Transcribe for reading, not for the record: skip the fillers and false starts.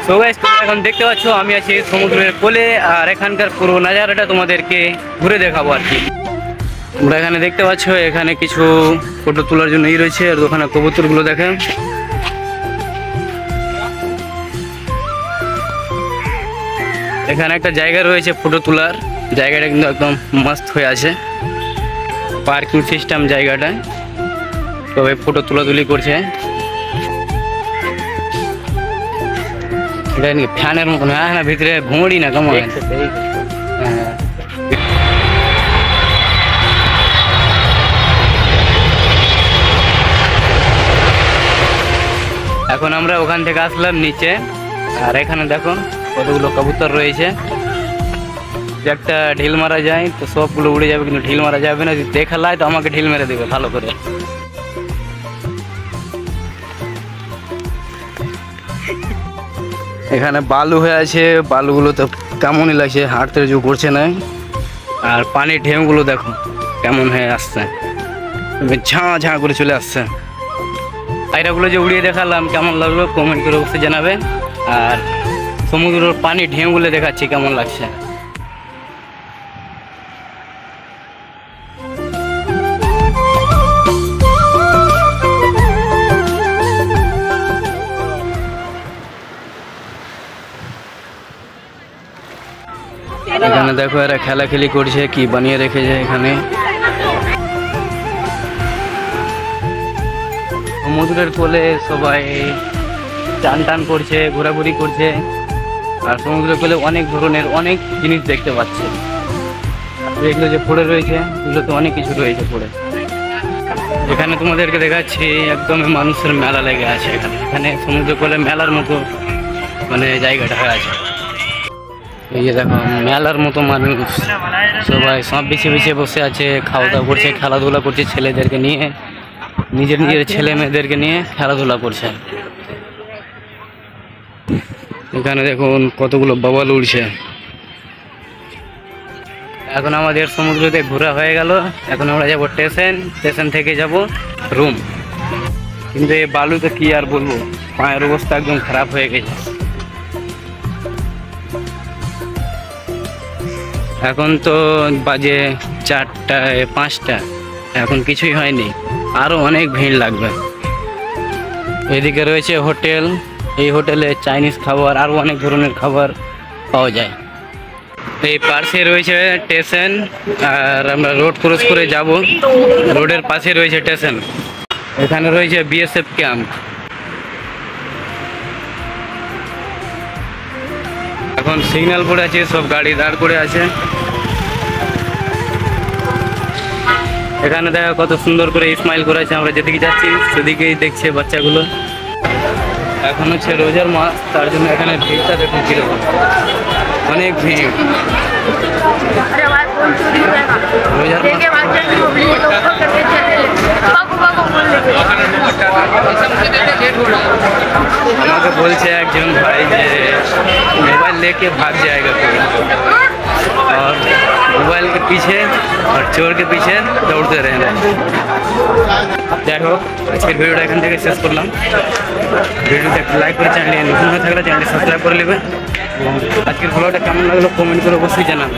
So guys, তোমরা এখন দেখতে পাচ্ছ আমি আছি সমুদ্রের কোলে, আর এখানকার পুরো নাজারাটা তোমাদেরকে ঘুরে দেখাবো আর কি। তোমরা এখানে দেখতে পাচ্ছ এখানে কিছু ফটো তোলার জন্য রয়েছে, আর ওখানে কবুতরগুলো দেখেন। এখানে একটা জায়গা রয়েছে ফটো তোলার, জায়গাটা কিন্তু একদম মস্ত হয়ে আছে, পার্কিং সিস্টেম জায়গাটা, সবাই ফটো তোলাতুলি করছে। এটা ফ্যানের মতন, হ্যাঁ না ভিতরে ঘুমড়ি না কেমন। এখন আমরা ওখান থেকে আসলাম নিচে, আর এখানে দেখো কতগুলো কবুতর রয়েছে। একটা ঢিল মারা যায় তো সবগুলো উড়ে যাবে, কিন্তু ঢিল মারা যাবে না, যদি দেখালায় তো আমাকে ঢিল মেরে দেবে ভালো করে। এখানে বালু হয়ে আছে, বালুগুলো তো কেমনই লাগছে, হাঁটতে জু করছে না। আর পানির ঢেউগুলো দেখো কেমন হয়ে আসছে, ঝাঁ ঝাঁ করে চলে আসছে। আইরাগুলো যে উড়িয়ে দেখালাম কেমন লাগলো কমেন্ট করে অবশ্যই জানাবে। আর সমুদ্রের পানির ঢেউগুলো দেখাচ্ছি কেমন লাগছে। এখানে দেখো এরা খেলাখেলি করছে, কি বানিয়ে রেখেছে এখানে। সমুদ্রের কোলে সবাই টান টান করছে, ঘোরাঘুরি করছে, আর সমুদ্রের কোলে অনেক ধরনের অনেক জিনিস দেখতে পাচ্ছে। এগুলো যে পড়ে রয়েছে এগুলো তো অনেক কিছু রয়েছে পড়ে। এখানে তোমাদেরকে দেখাচ্ছি একদম মানুষের মেলা লেগে আছে এখানে। এখানে সমুদ্রের কোলে মেলার মতো মানে জায়গাটা হয়ে আছে। এই যে দেখো মেলার মতো মানুষ সবাই সব বিছিয়ে বিছিয়ে বসে আছে, খাওয়া দাওয়া করছে, খেলাধুলা করছে, ছেলেদেরকে নিয়ে নিজের নিজের ছেলে মেয়েদেরকে নিয়ে খেলাধুলা করছে। এখানে দেখুন কতগুলো বাবাল উড়ছে। এখন আমাদের সমুদ্রতে ঘোরা হয়ে গেল, এখন আমরা যাবো স্টেশন, স্টেশন থেকে যাব রুম। কিন্তু এই বালুতে কি আর বলবো, পায়ের অবস্থা একদম খারাপ হয়ে গেছে। এখন তো বাজে 4টায় 5টা, এখন কিছুই হয়নি, আরও অনেক ভিড় লাগবে। এদিকে রয়েছে হোটেল, এই হোটেলে চাইনিজ খাবার আরও অনেক ধরনের খাবার পাওয়া যায়। এই পাশে রয়েছে স্টেশন, আর আমরা রোড ক্রস করে যাব, রোডের পাশে রয়েছে স্টেশন। এখানে রয়েছে বিএসএফ ক্যাম্প। এখন সিগন্যাল পড়ে আছে, সব গাড়ি দাঁড় করে আছে। এখানে দেখো কত সুন্দর করে স্মাইল করে আছে, আমরা যেদিকে যাচ্ছি সেদিকেই দেখছে বাচ্চাগুলো। এখন হচ্ছে রোজার মাস, তার জন্য এখানে ভিড়টা দেখুন কিরকম, অনেক ভিড়। রোজার আমাকে বলছে একজন ভাই যে मोबाइल लेके भाग जाएगा कोई, और मोबाइल के पीछे और चोर के पीछे दौड़ते रहना। যাই হোক আজকের ভিডিওটা এখান থেকে শেষ করলাম। ভিডিওটা একটু লাইক করে, চ্যানেলে নতুন হয়ে থাকলে চ্যানেলটি সাবস্ক্রাইব করে নেবে, এবং আজকের ভিডিওটা কেমন লাগলো কমেন্ট করে অবশ্যই জানাবে।